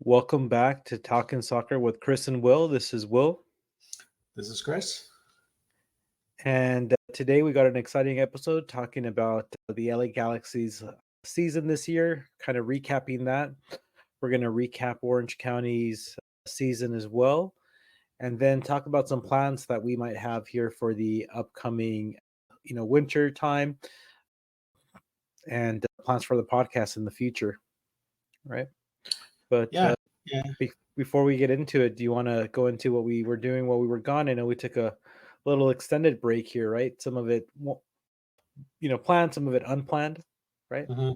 Welcome back to Talking Soccer with Chris and Will. This is Will, This is Chris. and today we got an exciting episode talking about the LA Galaxy's season this year, kind of recapping that. We're going to recap Orange County's season as well, and then talk about some plans that we might have here for the upcoming, winter time and plans for the podcast in the future, right? But Yeah, yeah, before we get into it, do you want to go into what we were doing while we were gone? I know we took a little extended break here, right? Some of it, planned, some of it unplanned, right? hmm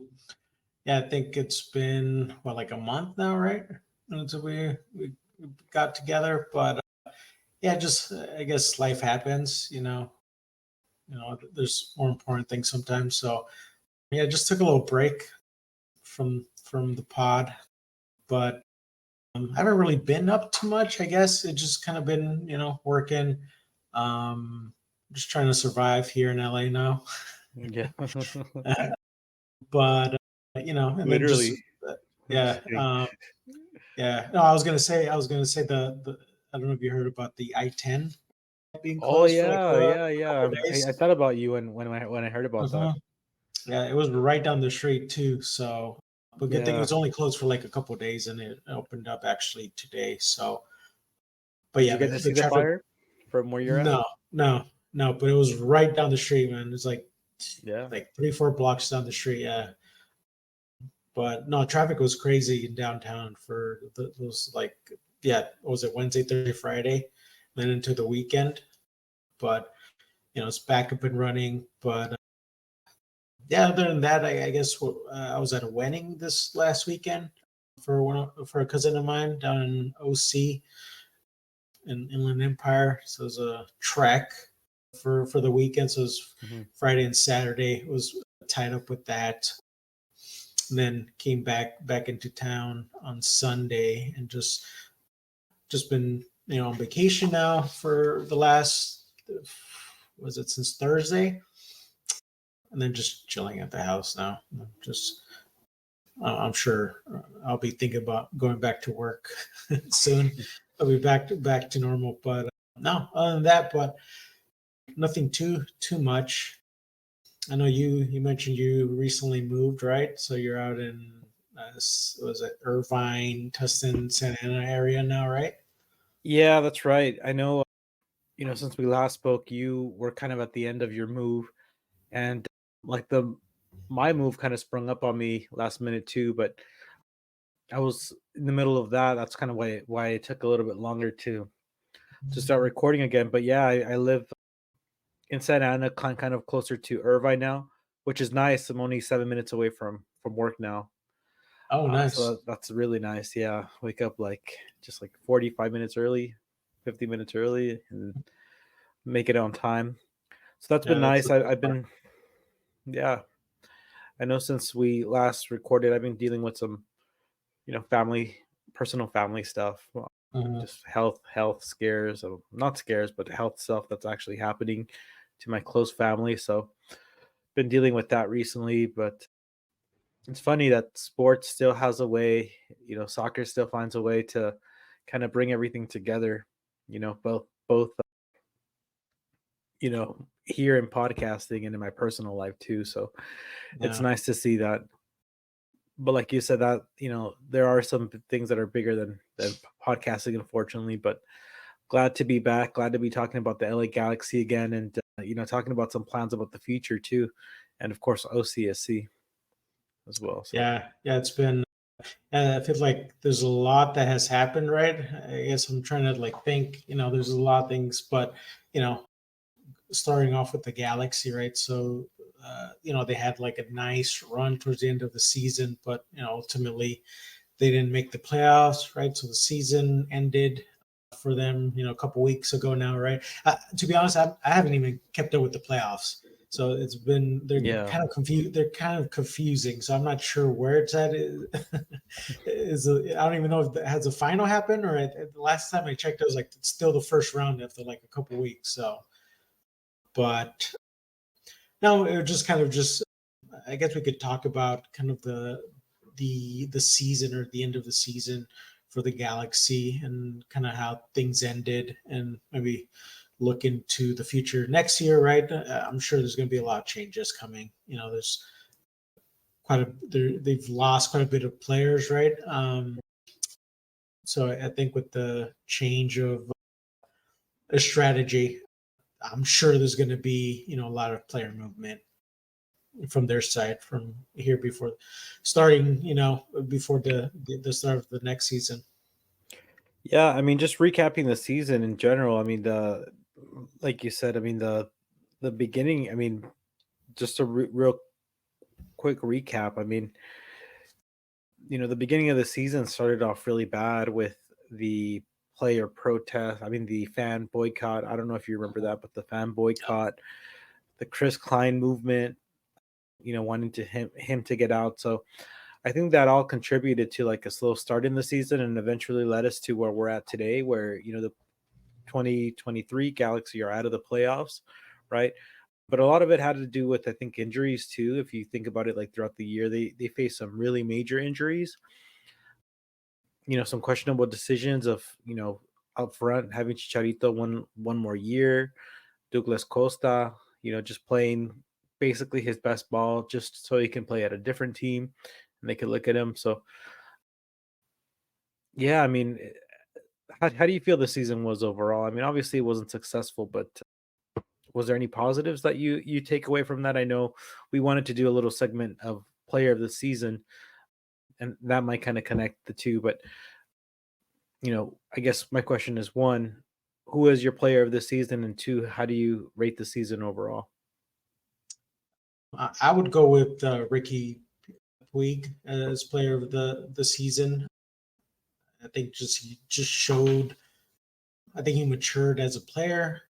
yeah. I think it's been like a month now, right? Until we got together, but yeah, just I guess life happens. There's more important things sometimes. So yeah, just took a little break from the pod, but I haven't really been up too much. I guess it just kind of been working, um, just trying to survive here in LA now. Yeah, But and then just literally. uh, I'm just yeah, kidding. yeah. No, I was gonna say the I don't know if you heard about the I-10 being Oh closed for like yeah, a yeah, yeah. couple of I days. thought about you when I heard about that. Mhm. Yeah, it was right down the street too. So, but good thing it Yeah. was only closed for like a couple of days, and it opened up actually today. So, but Did you yeah, get to the see the traffic. fire from where you're at? No, no, no. But it was right down the street, man. It's Yeah. like 3-4 blocks down the street. Yeah, but no, traffic was crazy in downtown for those like yeah, what was it Wednesday, Thursday, Friday, then into the weekend. But it's back up and running. But yeah, other than that, I guess I was at a wedding this last weekend for a cousin of mine down in OC in Inland Empire. So it was a trek for the weekend. So it was Hmm. Friday and Saturday. It was tied up with that. And then came back into town on Sunday and just been on vacation now for the last was it since Thursday, and then just chilling at the house now. Just I'm sure I'll be thinking about going back to work soon. I'll be back to normal, but no, other than that, but nothing too much. I know you mentioned you recently moved, right? So you're out in was it Irvine, Tustin, Santa Ana area now, right? Yeah, that's right. I know. Since we last spoke, you were kind of at the end of your move, and like the my move kind of sprung up on me last minute too, but I was in the middle of that. That's kind of why it took a little bit longer to start recording again. But yeah, I live in Santa Ana, kind of closer to Irvine now, which is nice. I'm only 7 minutes away from work now, Oh, so nice. that's really nice. Yeah, wake up just like 45 minutes early, 50 minutes early, and make it on time. So that's Yeah, been that's nice. the best I've part. been yeah. I know since we last recorded, I've been dealing with some personal family stuff, Mhm. just health scares, not scares, but health stuff that's actually happening to my close family. So been dealing with that recently, but it's funny that sports still has a way, soccer still finds a way to kind of bring everything together, both here in podcasting and in my personal life too. So it's Yeah, nice to see that. But like you said, that there are some things that are bigger than podcasting, unfortunately. But glad to be back. Glad to be talking about the LA Galaxy again, and talking about some plans about the future too, and of course OCSC as well. So yeah. It's been. I feel like there's a lot that has happened, right? I guess I'm trying to like think. There's a lot of things, but you know, starting off with the Galaxy, right? So, they had like a nice run towards the end of the season, but ultimately they didn't make the playoffs, right? So the season ended for them, a couple weeks ago now, right? To be honest, I haven't even kept up with the playoffs. So it's been they're yeah, kind of confused. They're kind of confusing. So I'm not sure where it's at. I don't even know if it has a final happen or the last time I checked, it was like it's still the first round after like a couple weeks. So, but no, it was just kind of just. I guess we could talk about kind of the season or the end of the season for the Galaxy and kind of how things ended, and maybe look into the future next year, right? I'm sure there's going to be a lot of changes coming. There's they've lost quite a bit of players, right? So I think with the change of a strategy, I'm sure there's going to be a lot of player movement from their side from here before starting, before the start of the next season. Yeah, I mean, just recapping the season in general. I mean, the like you said, I mean the beginning. I mean, just a real quick recap. I mean, the beginning of the season started off really bad with the player protest. I mean, the fan boycott. I don't know if you remember that, but the fan boycott, the Chris Klein movement, wanting to him to get out. So I think that all contributed to like a slow start in the season and eventually led us to where we're at today, where the 2023 Galaxy are out of the playoffs, right? But a lot of it had to do with, I think, injuries too. If you think about it, like throughout the year, they faced some really major injuries. Some questionable decisions of up front having Chicharito one more year, Douglas Costa, just playing basically his best ball just so he can play at a different team and they could look at him. So yeah, I mean, how do you feel the season was overall? I mean, obviously it wasn't successful, but was there any positives that you take away from that? I know we wanted to do a little segment of player of the season, and that might kind of connect the two. But I guess my question is one, who is your player of the season, and two, how do you rate the season overall? I would go with Ricky Puig as player of the season. I think he just showed. I think he matured as a player.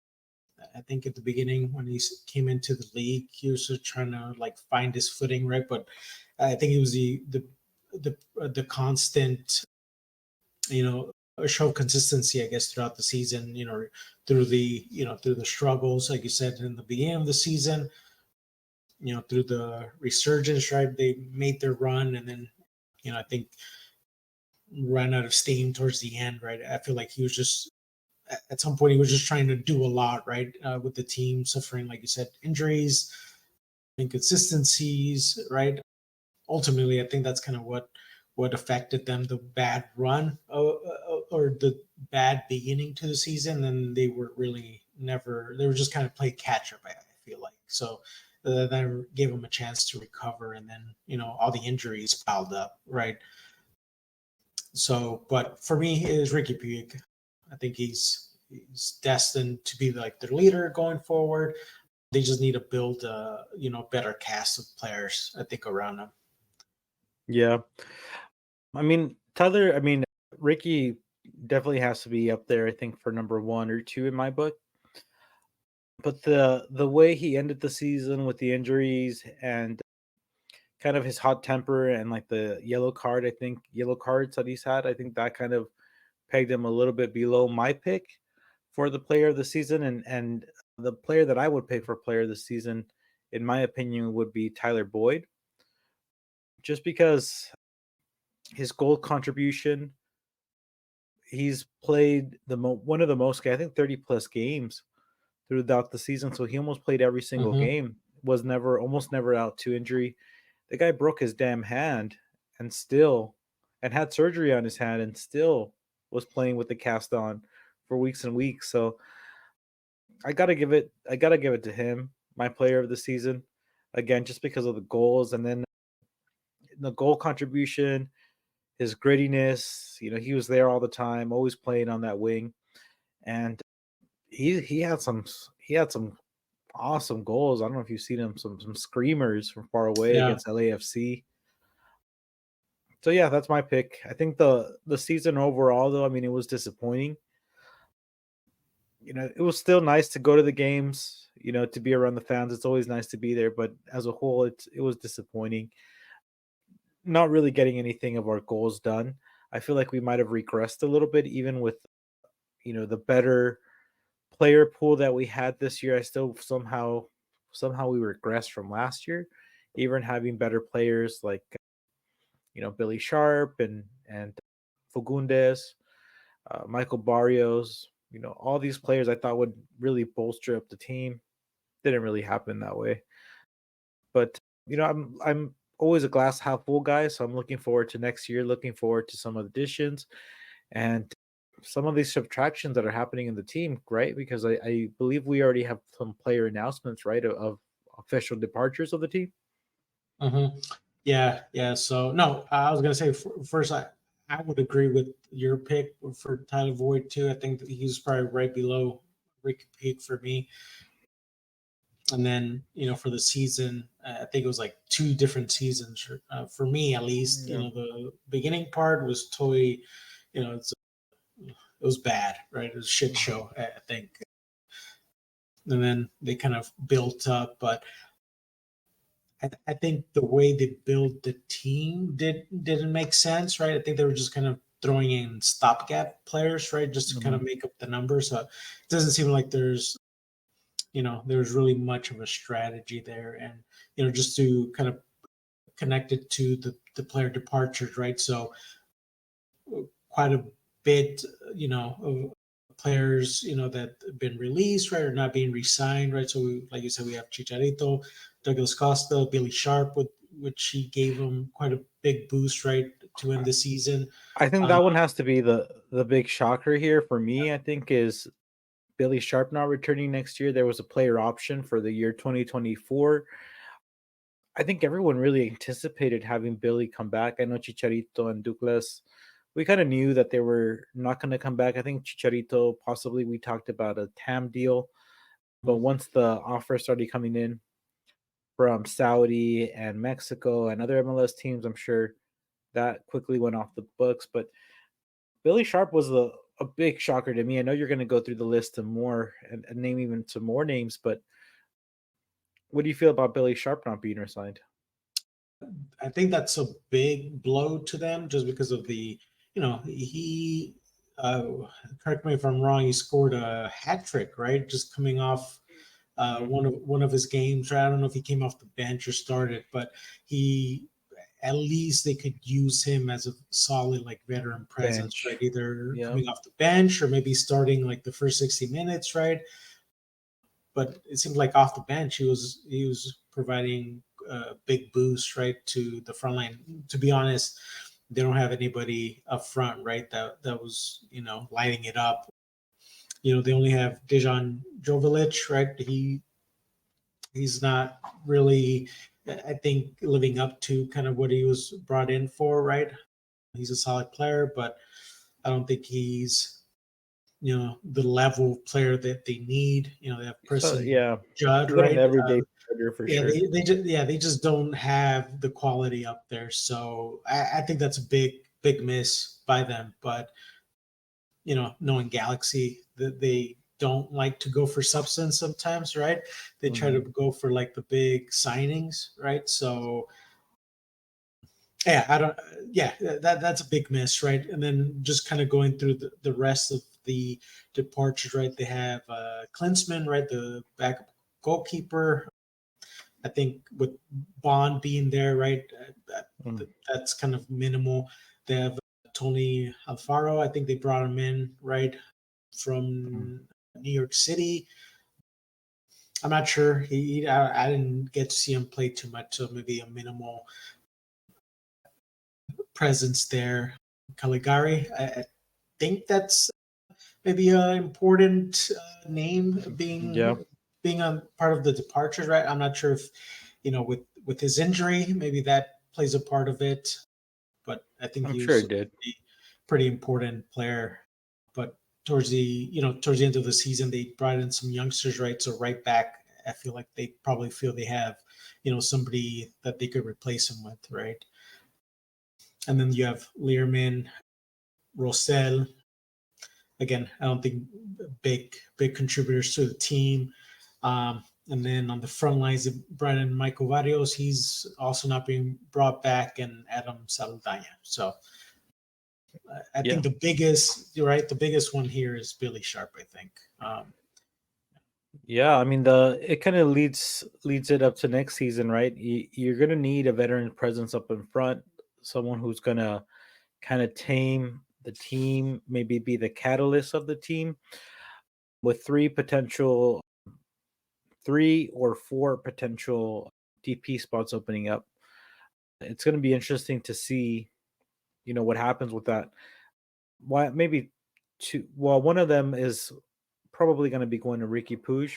I think at the beginning when he came into the league, he was just trying to like find his footing, right? But I think it was the constant, a show of consistency, I guess, throughout the season. Through the struggles, like you said in the beginning of the season, through the resurgence, right? They made their run, and then, I think ran out of steam towards the end, right? I feel like he was just at some point he was just trying to do a lot, right? With the team suffering, like you said, injuries, inconsistencies, right? Ultimately, I think that's kind of what affected them. The bad run or the bad beginning to the season, and they were really never. They were just kind of playing catch up. I feel like so. That gave them a chance to recover, and then all the injuries piled up, right? So, but for me, it is Ricky Puig. I think he's destined to be like their leader going forward. They just need to build a better cast of players, I think, around him. Yeah, I mean Tyler. I mean Ricky definitely has to be up there. I think for number one or two in my book. But the way he ended the season with the injuries and kind of his hot temper and like the yellow card, I think yellow cards that he's had, I think that kind of pegged him a little bit below my pick for the player of the season. And the player that I would pick for player of the season, in my opinion, would be Tyler Boyd, just because his goal contribution, he's played one of the most, I think 30 plus games throughout the season. So he almost played every single Mm-hmm. game, was never almost never out to injury. The guy broke his damn hand and still and had surgery on his hand and still was playing with the cast on for weeks and weeks. So I gotta give it to him, my player of the season. Again, just because of the goals and then the goal contribution, his grittiness, he was there all the time, always playing on that wing. And he had some awesome goals. I don't know if you've seen him, some screamers from far away Yeah. against LAFC. So yeah, that's my pick. I think the season overall, though, I mean, it was disappointing. It was still nice to go to the games. To be around the fans. It's always nice to be there, but as a whole, it was disappointing. Not really getting anything of our goals done. I feel like we might have regressed a little bit, even with the better player pool that we had this year. I still somehow we regressed from last year, even having better players like Billy Sharp and Fagundes, Michael Barrios. All these players I thought would really bolster up the team. Didn't really happen that way. But I'm always a glass half full guy, so I'm looking forward to next year. Looking forward to some additions and some of these subtractions that are happening in the team, right? Because I believe we already have some player announcements, right, of official departures of the team. Mm-hmm. Yeah, yeah. So no, I was gonna say first, I would agree with your pick for Tyler Voigt too. I think that he's probably right below Ricky Peak for me. And then for the season, I think it was like two different seasons for me at least. Yeah. The beginning part was totally, it was bad, right? It was a shit Mhm. show, I think. And then they kind of built up, but I think the way they built the team didn't make sense, right? I think they were just kind of throwing in stopgap players, right, just to kind of Mhm. make up the numbers. So it doesn't seem like there's really much of a strategy there, and just to kind of connect it to the player departures, right? So quite a bit, of players, that have been released, right, or not being re-signed, right? So, like you said, we have Chicharito, Douglas Costa, Billy Sharp, with which he gave him quite a big boost, right, to end the season. I think Uh, that one has to be the big shocker here for me. I think is Billy Sharp not returning next year. There was a player option for the year 2024. I think everyone really anticipated having Billy come back. I know Chicharito and Douglas. We kind of knew that they were not going to come back. I think Chicharito possibly we talked about a TAM deal, but once the offer started coming in from Saudi and Mexico and other MLS teams, I'm sure that quickly went off the books. But Billy Sharp was a big shocker to me. I know you're going to go through the list of more and name even some more names, but what do you feel about Billy Sharp not being resigned? I think that's a big blow to them just because of he, uh, correct me if I'm wrong, he scored a hat trick, right? Just coming off Mhm. one of his games. Right? I don't know if he came off the bench or started, but he at least they could use him as a solid like veteran presence, right? Bench. Either Yeah. coming off the bench or maybe starting like the first 60 minutes, right? But it seemed like off the bench he was providing a big boost, right, to the front line. To be honest, they don't have anybody up front, right, that was lighting it up. They only have Dejan Jovic, right? He's not really, I think, living up to kind of what he was brought in for, right? He's a solid player, but I don't think he's the level of player that they need. They have So Person yeah, Judd, he's not an right? everyday starter for Yeah, sure. they just don't have the quality up there. So I think that's a big miss by them. But knowing Galaxy, that they don't like to go for substance sometimes, right? They try to Mhm. go for like the big signings, right? So yeah, I don't. Yeah, that's a big miss, right? And then just kind of going through the rest of the departures, right? They have Klinsman, right, the backup goalkeeper. I think with Bond being there, right, Mm. that's kind of minimal. They have Tony Alfaro. I think they brought him in right Mm. from New York City. I'm not sure. I didn't get to see him play too much, so maybe a minimal presence there. Caligari, I think that's maybe an important name Yeah, being a part of the departures, right? I'm not sure if with his injury, maybe that plays a part of it. But I think I'm he sure was it did. a pretty important player. But towards the end of the season, they brought in some youngsters, right? So right back, I feel like they probably feel they have somebody that they could replace him with, right? And then you have Learman, Rosell. Again, I don't think big contributors to the team. And then on the front lines, Brian Michael Barrios, he's also not being brought back, and Adam Saldaña. So I Yeah. think the biggest, you're right, the biggest one here is Billy Sharp. I think. Yeah, I mean the it kind of leads it up to next season, right? You're gonna need a veteran presence up in front, someone who's gonna kind of tame the team, maybe be the catalyst of the team with three or four potential DP spots opening up. It's going to be interesting to see, what happens with that. Why maybe two? Well, one of them is probably going to be going to Ricky Puig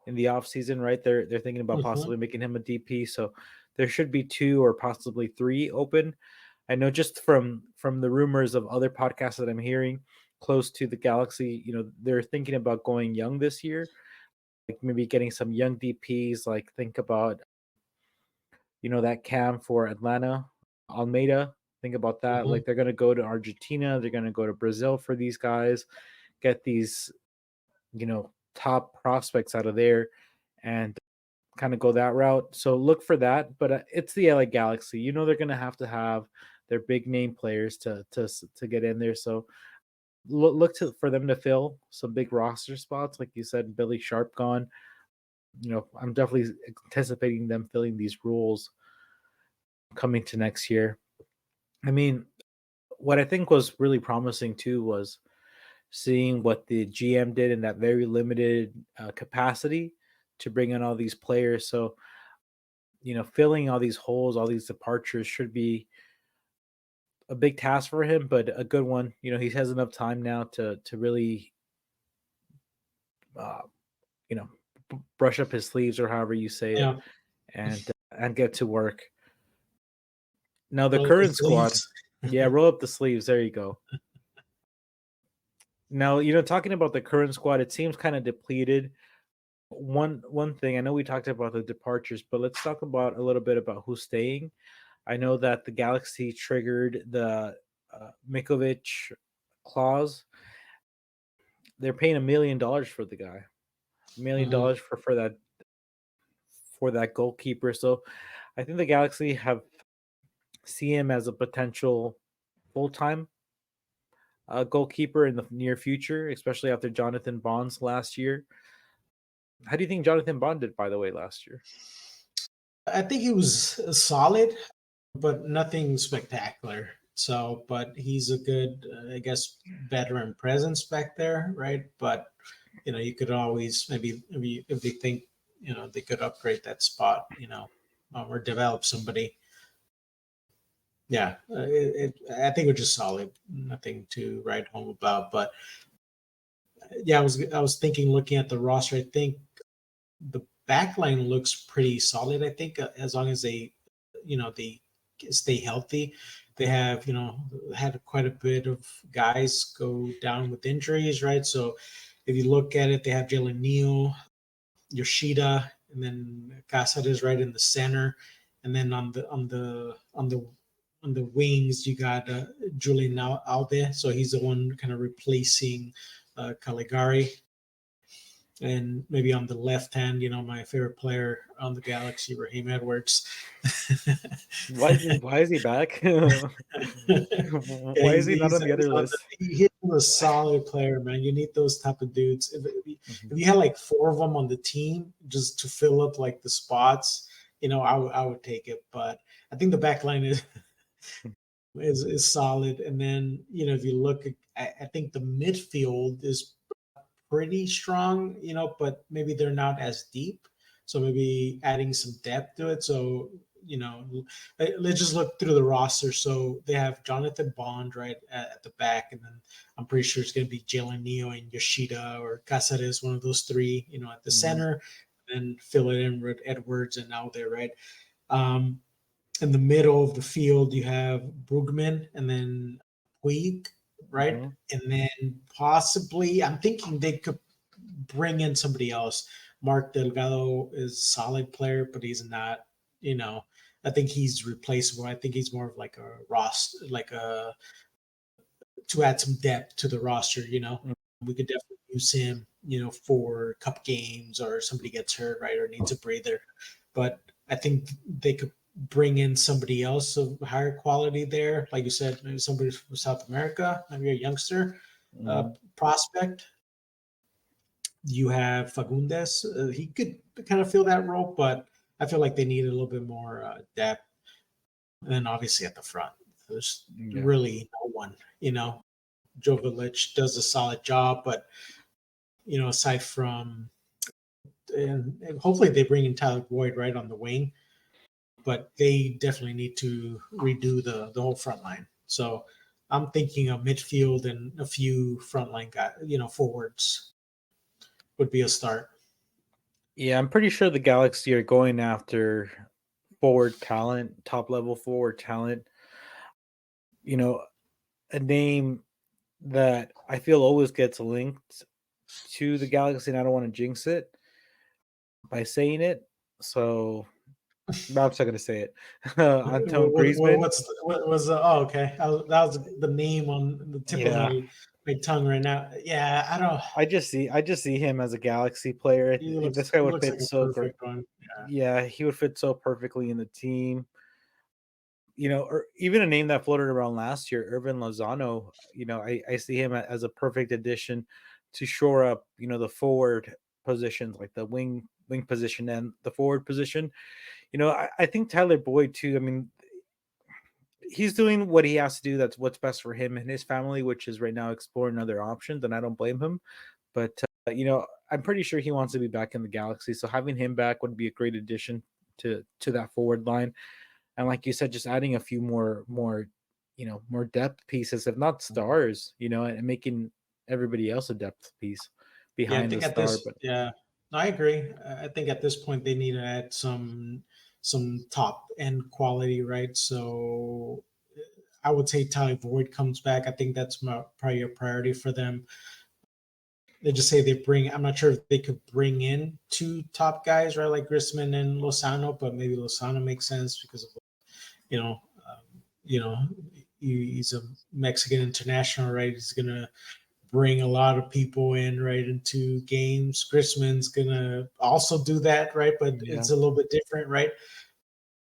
in the offseason, right? They're thinking about Mhm. possibly making him a DP, so there should be two or possibly three open. I know just from the rumors of other podcasts that I'm hearing close to the Galaxy, they're thinking about going young this year, like maybe getting some young DPs. Like think about that cam for Atlanta, Almeida. Think about that. Mhm. Like they're gonna go to Argentina, they're gonna go to Brazil for these guys, get these top prospects out of there, and kind of go that route. So look for that. But it's the LA Galaxy. They're gonna have their big name players to get in there. So look for them to fill some big roster spots, like you said. Billy Sharp gone. I'm definitely anticipating them filling these roles coming to next year. I mean, what I think was really promising too was seeing what the GM did in that very limited capacity to bring in all these players. So, filling all these holes, all these departures should be a big task for him, but a good one. He has enough time now to really, uh, you know, brush up his sleeves or however you say it, Yeah. and get to work. Now the Roll up the current squad, sleeves. yeah, roll up the sleeves. There you go. Now, talking about the current squad, it seems kind of depleted. One thing I know we talked about the departures, but let's talk about a little bit about who's staying. I know that the Galaxy triggered the Mikovic clause. They're paying $1 million for the guy, Mhm. $1 million for that goalkeeper. So I think the Galaxy have see him as a potential full time goalkeeper in the near future, especially after Jonathan Bond's last year. How do you think Jonathan Bond did, by the way, last year? I think he was solid, but nothing spectacular. So, but he's a good, I guess, veteran presence back there, right? But you could always maybe if they think they could upgrade that spot, or develop somebody. Yeah, I think it's just solid. Nothing to write home about. But yeah, I was thinking, looking at the roster, I think the back line looks pretty solid. I think as long as they stay healthy. They have had quite a bit of guys go down with injuries, right? So if you look at it, they have Jalen Neal, Yoshida, and then Casares right in the center, and then on the wings you got Julian Alde, so he's the one kind of replacing Caligari. And maybe on the left hand, my favorite player on the Galaxy, Raheem Edwards. Why is he back? Why Yeah, is he not on the other list? he's a solid player, man. You need those type of dudes. Mhm. If you had like four of them on the team just to fill up like the spots, I would take it. But I think the back line is solid. And then if you look, I think the midfield is pretty strong, but maybe they're not as deep. So maybe adding some depth to it. So, let's just look through the roster. So they have Jonathan Bond right at the back, and then I'm pretty sure it's going to be Jalen Neo and Yoshida or Casares, one of those three, at the Mhm. center, and fill it in with Edwards and out there, right? Um, in the middle of the field, you have Brugman and then Puig, right? Mhm. And then possibly, I'm thinking they could bring in somebody else. Mark Delgado is a solid player, but he's not, you know, I think he's replaceable. I think he's more of like a roster, like a to add some depth to the roster. We could definitely use him, for cup games or somebody gets hurt, right, or needs a breather. But I think they could bring in somebody else of higher quality there. Like you said, maybe somebody from South America, maybe a youngster Mhm. prospect. You have Fagundes. He could kind of fill that role, but I feel like they need a little bit more depth. And then obviously at the front, there's Yeah. really no one, Jovic does a solid job, but aside from and hopefully they bring in Tyler Boyd right on the wing, but they definitely need to redo the whole front line. So I'm thinking a midfield and a few frontline guys, forwards would be a start. Yeah, I'm pretty sure the Galaxy are going after forward talent, top level forward talent. You know, a name that I feel always gets linked to the Galaxy, and I don't want to jinx it by saying it. So I'm not going to say it. Antoine Griezmann. What was oh, okay, that was the name on the tip of Yeah, my tongue right now. Yeah, I don't. I just see him as a Galaxy player. This guy He would looks fit like a so great. perfect one. Yeah, Yeah, he would fit so perfectly in the team. Or even a name that floated around last year, Irvin Lozano. I see him as a perfect addition to shore up, the forward positions, like the wing position and the forward position. I think Tyler Boyd too. I mean, he's doing what he has to do. That's what's best for him and his family, which is right now exploring other options, and I don't blame him. But I'm pretty sure he wants to be back in the Galaxy. So having him back would be a great addition to that forward line. And like you said, just adding a few more depth pieces, if not stars, and making everybody else a depth piece yeah. I behind the think at star. this, But yeah, no, I agree. I think at this point they need to add some top end quality, right? So I would say Tyler Boyd comes back. I think that's probably a priority for them. They just say they bring. I'm not sure if they could bring in two top guys, right, like Grisman and Lozano, but maybe Lozano makes sense because of you know, you know, he's a Mexican international, right? He's gonna bring a lot of people in right into games. Grisman's gonna also do that, right? But yeah, it's a little bit different, right?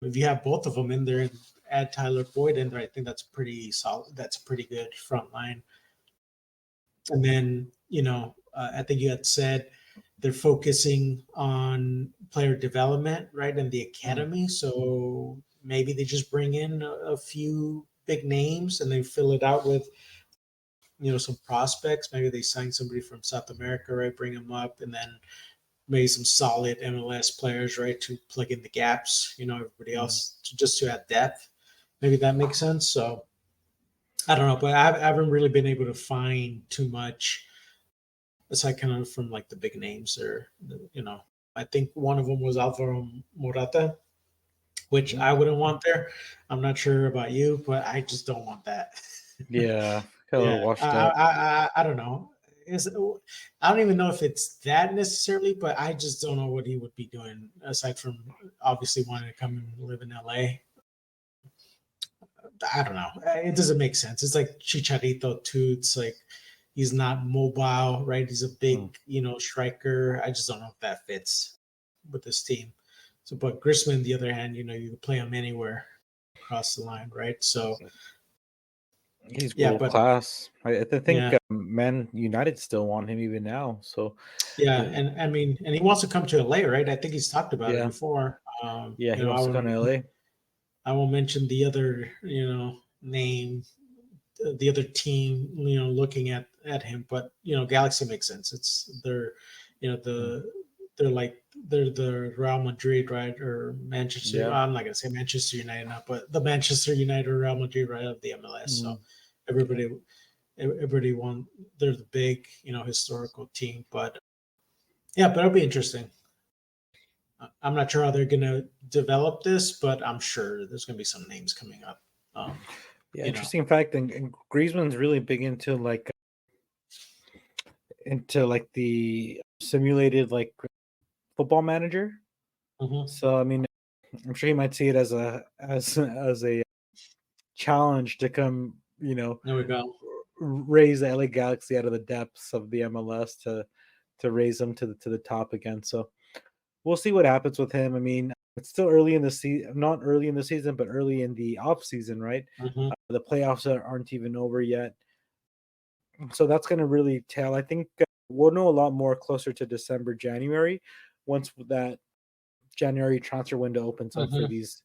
If you have both of them in there and add Tyler Boyd in there, I think that's pretty solid. That's a pretty good front line. And then, I think you had said they're focusing on player development, right, in the mm, academy. So maybe they just bring in a few big names and they fill it out with, some prospects. Maybe they sign somebody from South America, right, bring them up, and then maybe some solid MLS players, right, to plug in the gaps. Everybody mm. else just to add depth. Maybe that makes sense. So I don't know, but I haven't really been able to find too much aside kind of from like the big names there. I think one of them was Alvaro Morata, which I wouldn't want there. I'm not sure about you, but I just don't want that. Yeah, got a little Yeah, washed up. I don't know. I don't even know if it's that necessarily, but I just don't know what he would be doing aside from obviously wanting to come and live in LA. I don't know. It doesn't make sense. It's like Chicharito too. It's like he's not mobile, right? He's a Mm. big, striker. I just don't know if that fits with this team. So, but Grisman, on the other hand, you can play him anywhere across the line, right? So, He's yeah, world but class. I think yeah, Man United still want him even now. So yeah, uh, and I mean, and he wants to come to LA, right? I think he's talked about it yeah, before. yeah, he I wants to come won't, to LA. I won't mention the other, name the other team, looking at him. But Galaxy makes sense. It's you know, Mm. the they're the Real Madrid, right, or Manchester. Yeah. Well, I'm not gonna say Manchester United now, but the Manchester United or Real Madrid, right, of the MLS. So Mm. Yeah. everybody everybody won. They're the big, historical team. But yeah, but it'll be interesting. I'm not sure how they're gonna develop this, but I'm sure there's gonna be some names coming up. Um, Yeah, you know. interesting fact. And Griezmann's really big into like the simulated like football manager. Mhm. So I mean, I'm sure he might see it as a challenge to come, There we go. raise the LA Galaxy out of the depths of the MLS to raise them to the top again. So we'll see what happens with him. I mean, it's still early in the season, not early in the season, but early in the off season, right? Mhm. The playoffs aren't even over yet, so that's going to really tell. I think we'll know a lot more closer to December, January, once that January transfer window opens up Mhm.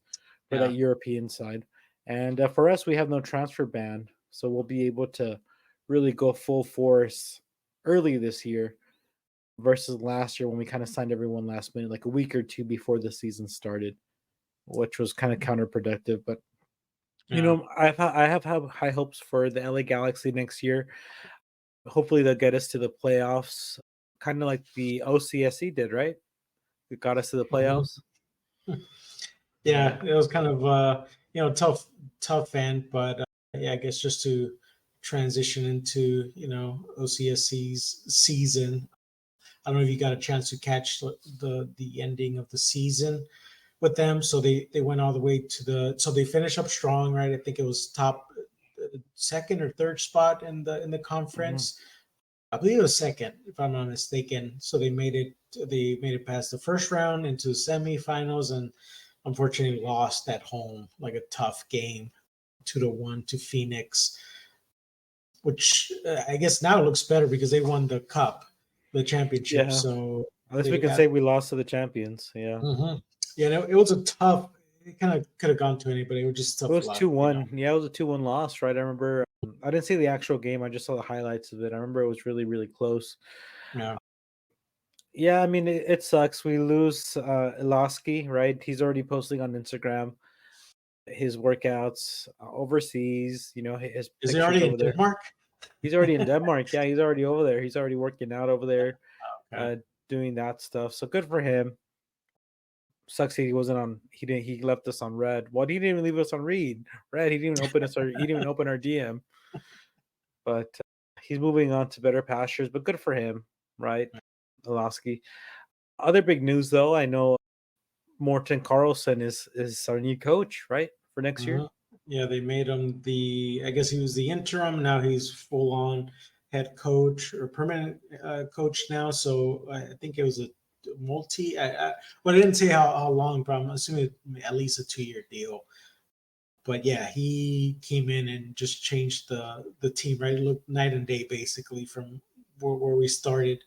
for that Yeah. European side. And for us, we have no transfer ban, so we'll be able to really go full force early this year versus last year when we kind of signed everyone last minute, like a week or two before the season started, which was kind of counterproductive. But Yeah. I have high hopes for the LA Galaxy next year. Hopefully, they'll get us to the playoffs, kind of like the OCSC did, right? It got us to the Mhm. playoffs. Yeah, Yeah, it was kind of tough end, but yeah, I guess just to transition into OCSC's season. I don't know if you got a chance to catch the ending of the season with them. So they went all the way to so they finished up strong, right? I think it was top second or third spot in the mhm. conference. I believe it was second, if I'm not mistaken. So they made it past the first round into the semifinals and unfortunately lost at home, like a tough game, 2-1 to Phoenix, which I guess now looks better because they won the cup, the championship. Yeah. So At least we they can got say we lost to the champions. Yeah. yeah, no, it was a tough. It kind of could have gone to anybody. It was just It tough was luck, 2-1. Yeah, it was a 2-1 loss, right? I remember I didn't see the actual game. I just saw the highlights of it. I remember it was really, really close. Yeah. Yeah, I mean, it sucks. We lose Iloski, right? He's already posting on Instagram his workouts overseas, his Is he pictures already in over there. Denmark? He's already in Denmark. Yeah, he's already over there. He's already working out over there, Okay. doing that stuff. So good for him. Sucks he wasn't on. He left us on red. Well, he didn't even leave us on read. Red. He didn't even open us. He didn't even open our DM. But he's moving on to better pastures. But good for him, right? Alaski. Other big news, though. I know Morten Carlson is our new coach, right, for next year. Mhm. Yeah, they made him I guess he was the interim. Now he's full on head coach or permanent coach now. So I think it was a well, I didn't say how long, but I'm assuming at least a 2-year deal. But yeah, he came in and just changed the team, right? It looked night and day basically from where we started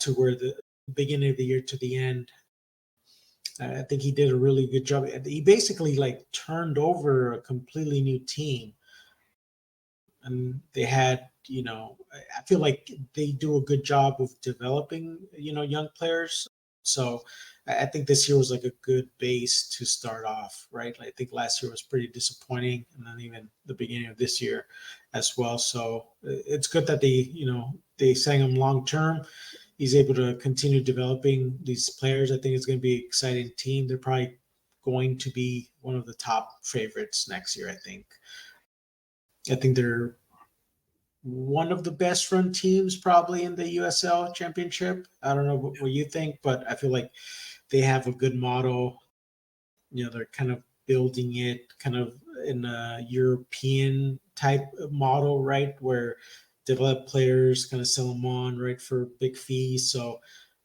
to where the beginning of the year to the end. I think he did a really good job. He basically like turned over a completely new team, and they had, I feel like they do a good job of developing, young players. So I think this year was like a good base to start off, right? I think last year was pretty disappointing, and then even the beginning of this year as well. So it's good that they sang him long term. He's able to continue developing these players. I think it's going to be an exciting team. They're probably going to be one of the top favorites next year. I think they're one of the best run teams probably in the USL Championship. I don't know what you think, but I feel like they have a good model. They're kind of building it kind of in a European type of model, right? Where develop players, kind of sell them on, right, for big fees. So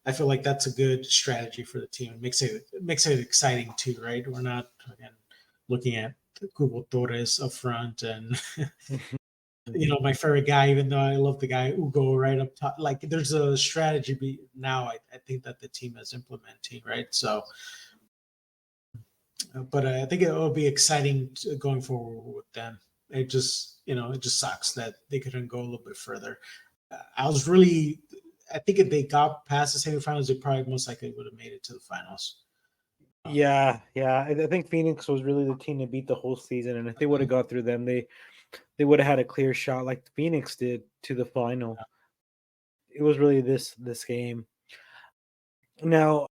I feel like that's a good strategy for the team. It makes it exciting too, right? We're not again looking at Google Torres up front and my favorite guy, even though I love the guy Ugo right up top. Like there's a strategy now. I think that the team is implementing, right? So but I think it will be exciting going forward with them. It just sucks that they couldn't go a little bit further. I think if they got past the semifinals, they probably most likely would have made it to the finals. Yeah. I think Phoenix was really the team to beat the whole season, and if they would have Mhm. got through them, they would have had a clear shot like Phoenix did to the final. It was really this game. Now,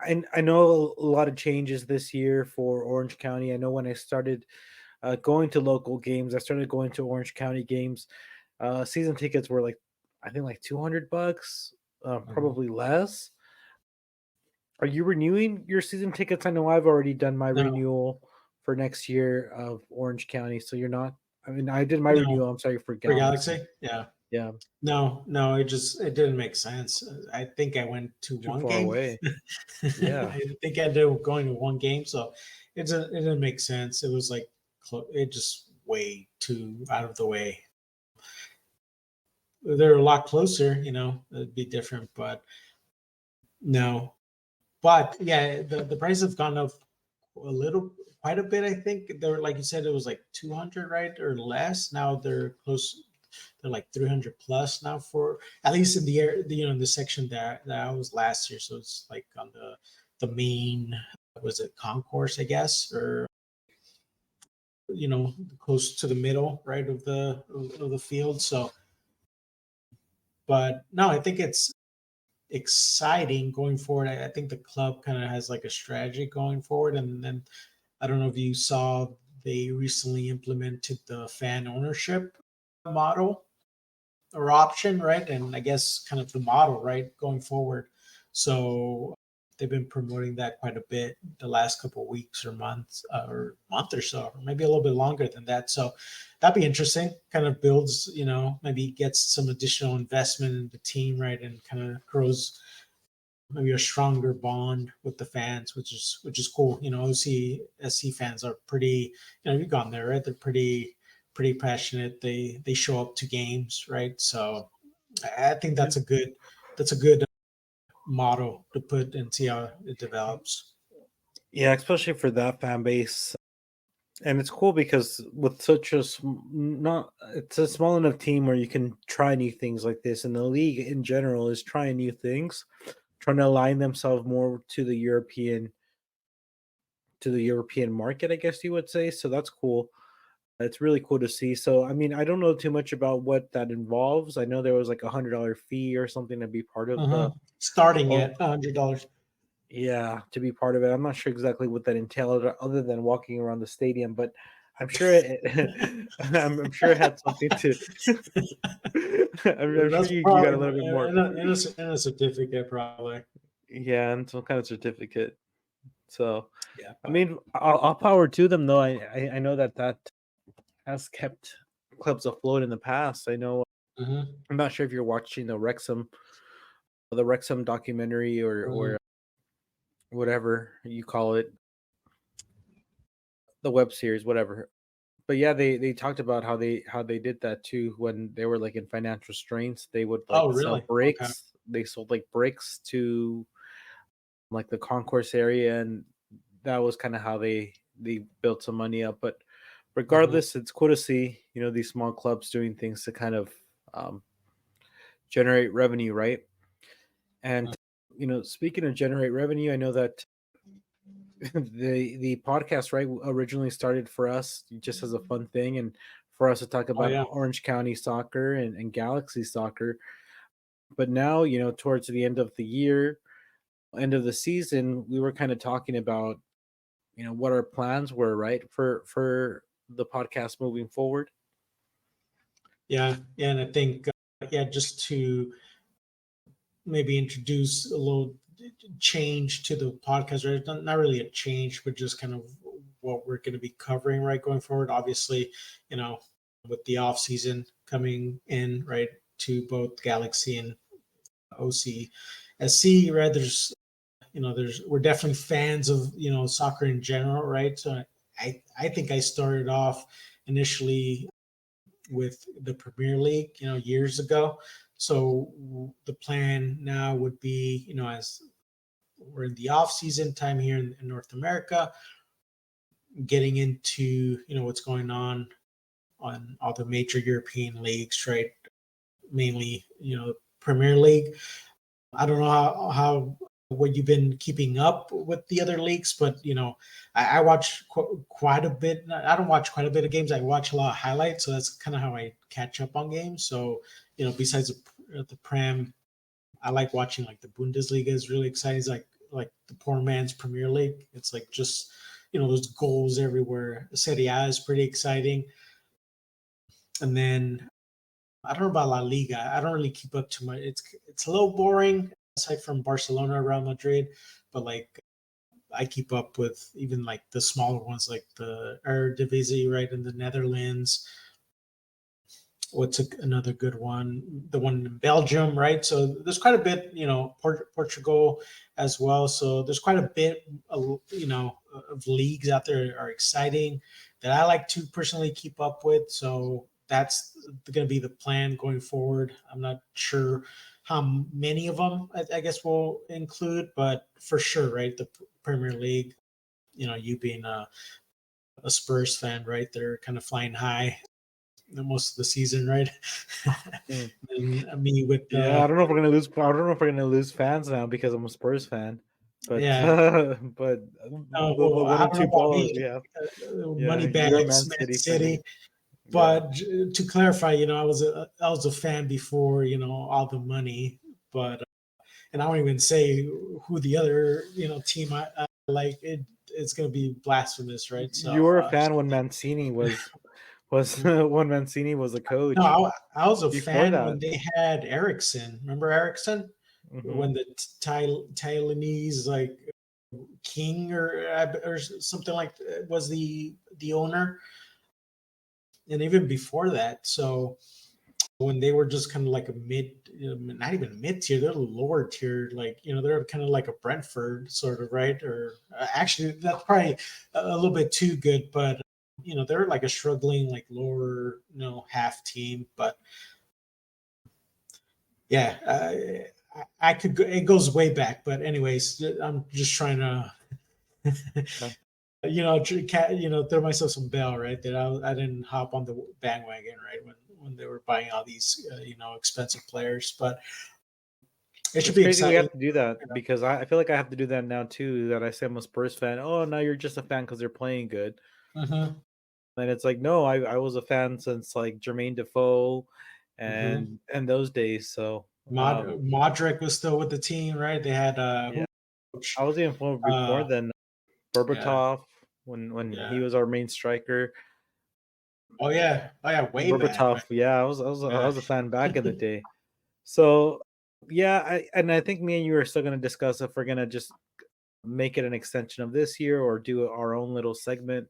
I know a lot of changes this year for Orange County. I know when I started going to local games, I started going to Orange County games. Season tickets were like, I think like $200, Mhm. probably less. Are you renewing your season tickets? I know I've already done my No, renewal for next year of Orange County, so you're not. I mean, I did my no, renewal. I'm sorry for for Galaxy. Galaxy, yeah. Yeah, No, it didn't make sense. I think I went to too one far game. away. Yeah, I think I did going to one game, so it didn't make sense. It was like it just way too out of the way. They're a lot closer, it'd be different, but no. But yeah, the price have gone up quite a bit. I think they're like you said, it was like 200, right, or less. Now they're close. they're like 300 plus now for at least in the area, in the section that I was last year. So it's like on the main, was it concourse, I guess, or close to the middle, right, of the field. So, but no, I think it's exciting going forward. I think the club kind of has like a strategy going forward, and then I don't know if you saw they recently implemented the fan ownership model or option, right? And I guess kind of the model, right, going forward. So they've been promoting that quite a bit the last couple of weeks or months, or month or so, or maybe a little bit longer than that. So that'd be interesting. Kind of builds, maybe gets some additional investment in the team, right, and kind of grows maybe a stronger bond with the fans, which is cool. OCSC fans are pretty. You've gone there, right? They're pretty passionate. They show up to games, right? So I think Yeah. that's a good model to put and see how it develops. Yeah, especially for that fan base. And it's cool because with such a not it's a small enough team where you can try new things like this, and the league in general is trying new things, trying to align themselves more to the European market, I guess you would say. So that's cool. It's really cool to see. So I mean, I don't know too much about what that involves. I know there was like $100 fee or something to be part of the Starting or at $100. yeah, to be part of it. I'm not sure exactly what that entailed other than walking around the stadium, but I'm sure I'm sure it had something to I'm sure That's you got probably a little bit more. in a certificate, probably. Yeah, and some kind of certificate. So, Yeah, I but mean, I'll power to them though. I know that has kept clubs afloat in the past. I know mhm, I'm not sure if you're watching the Wrexham documentary or mhm, whatever you call it, the web series, whatever. But yeah, they talked about how they did that too when they were like in financial strains. They would like oh, sell really? Okay. bricks. They sold like bricks to like the concourse area, and that was kind of how they built some money up. But Mhm, regardless, it's cool to see these small clubs doing things to kind of um, generate revenue, right? And speaking of generate revenue, I know that the podcast right originally started for us just as a fun thing and for us to talk oh about yeah. Orange County soccer and Galaxy soccer. But now, towards the end of the year, end of the season, we were kind of talking about what our plans were, right, for the podcast moving forward. Yeah, and I think yeah, just to maybe introduce a little change to the podcast, right? Not really a change, but just kind of what we're going to be covering, right, going forward. Obviously, you know, with the off season coming in, right, to both Galaxy and OCSC, right? We're definitely fans of soccer in general, right? So I think I started off initially with the Premier League, years ago. So the plan now would be, as we're in the off season time here in North America, getting into what's going on all the major European leagues, right? Mainly, Premier League. I don't know how what you've been keeping up with the other leagues, but I watch quite a bit. I don't watch quite a bit of games. I watch a lot of highlights, so that's kind of how I catch up on games. So besides the Prem, I like watching like the Bundesliga is really exciting. It's like the poor man's Premier League. It's like just those goals everywhere. Serie A is pretty exciting, and then I don't know about La Liga. I don't really keep up too much. It's a little boring aside from Barcelona, Real Madrid, but like I keep up with even like the smaller ones like the Eredivisie, right, in the Netherlands. What's another good one? The one in Belgium, right? So there's quite a bit, Portugal as well. So there's quite a bit, of leagues out there are exciting that I like to personally keep up with. So that's going to be the plan going forward. I'm not sure how many of them I guess we'll include, but for sure, right? The Premier League, you being a Spurs fan, right? They're kind of flying high most of the season, right? Mm. And me with Yeah, I don't know if we're gonna lose. I don't know if we're gonna lose fans now because I'm a Spurs fan, but yeah. but the Well, one I or don't know two about me. followers we have. Money Yeah, you're a Man bags, Man City fan. City. Yeah, But to clarify, I was a fan before all the money, but and I don't even say who the other team I like. It's gonna be blasphemous, right? you So were a fan when Mancini was when Mancini was a no, coach. I was a Before fan when that, they had Ericsson. Remember Ericsson? hmm When the Thailandese like king or something like was the owner, and even before that. So when they were just kind of like a mid, not even mid tier, they're lower tier, like they're kind of like a Brentford sort of, right? Or actually, that's probably a little bit too good, but they're like a struggling like lower half team. But yeah, I could go, it goes way back, but anyways, I'm just trying to okay. throw myself some bell, right? That I didn't hop on the bandwagon, right? When they were buying all these, expensive players, but it should It's be crazy we exciting. have to do that because I feel like I have to do that now too. That I say I'm a Spurs fan. Oh, now you're just a fan because they're playing good. Mm-hmm, And it's like, no, I was a fan since like Jermaine Defoe mm-hmm. and those days. So Modric was still with the team, right? They had yeah, who coach? I was even before Uh, then. yeah, Berbatov when he yeah. was our main striker. Oh yeah, way back. Berbatov, yeah, I Yeah. was a fan back in the day. So yeah, I think me and you are still gonna discuss if we're gonna just make it an extension of this year or do our own little segment,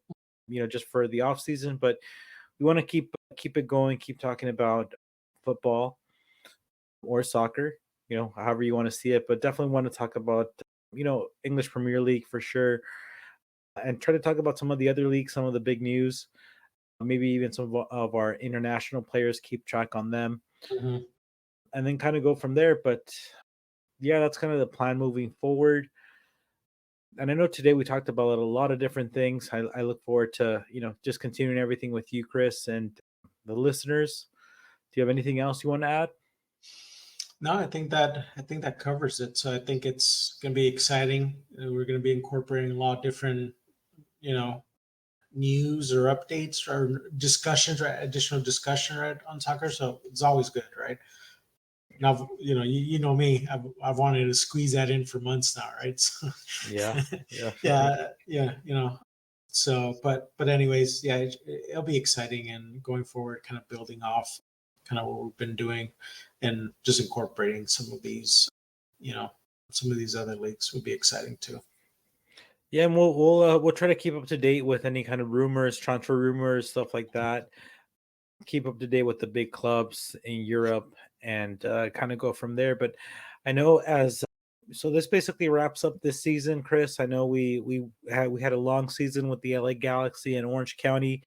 just for the off season. But we want to keep it going, keep talking about football or soccer, however you want to see it. But definitely want to talk about English Premier League for sure, and try to talk about some of the other leagues, some of the big news, maybe even some of our international players, keep track on them, Mhm. and then kind of go from there. But yeah, that's kind of the plan moving forward. And I know today we talked about a lot of different things. I look forward to just continuing everything with you, Chris, and the listeners. Do you have anything else you want to add? No, I think that covers it. So I think it's gonna be exciting. We're gonna be incorporating a lot of different, you know, news or updates or discussions, right? Additional discussion, right, on soccer. So it's always good, right? Now, you know me. I've wanted to squeeze that in for months now, right? So, Yeah, yeah, yeah. So, but anyways, yeah, it'll be exciting and going forward, kind of building off, kind of what we've been doing, and just incorporating you know, some of these other leagues would be exciting too. yeah. And we'll try to keep up to date with any kind of rumors, transfer rumors, stuff like that. Keep up to date with the big clubs in Europe and kind of go from there. But I know as so this basically wraps up this season, Chris. I know we had a long season with the LA Galaxy and Orange County.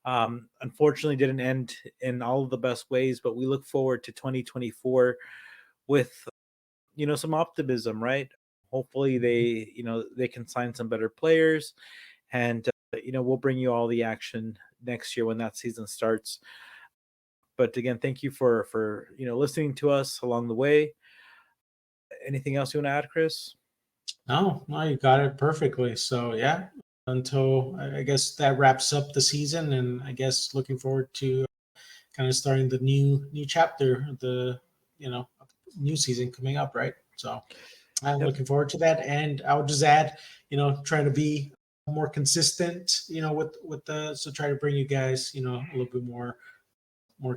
Unfortunately, didn't end in all of the best ways, but we look forward to 2024 with some optimism, right? Hopefully, they can sign some better players, and we'll bring you all the action next year when that season starts. But again, thank you for listening to us along the way. Anything else you want to add, Chris? No, no, you got it perfectly. So yeah, until I guess that wraps up the season, and I guess looking forward to kind of starting the new chapter, the you know new season coming up, right? So I'm Yep. looking forward to that, and I would just add, trying to be more consistent, with the so try to bring you guys, a little bit more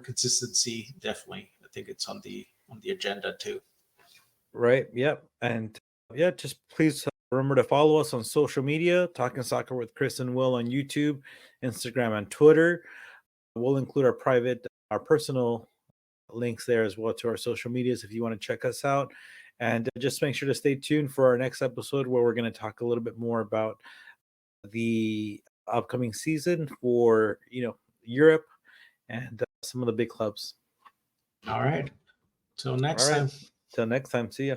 consistency. Definitely, I think it's on the agenda too. Right. Yep. And yeah, just please remember to follow us on social media, Talking Soccer with Chris and Will on YouTube, Instagram, and Twitter. We'll include our personal links there as well to our social medias if you want to check us out. And just make sure to stay tuned for our next episode where we're going to talk a little bit more about the upcoming season for Europe and some of the big clubs. All right, till All next right. time. Till next time. See ya.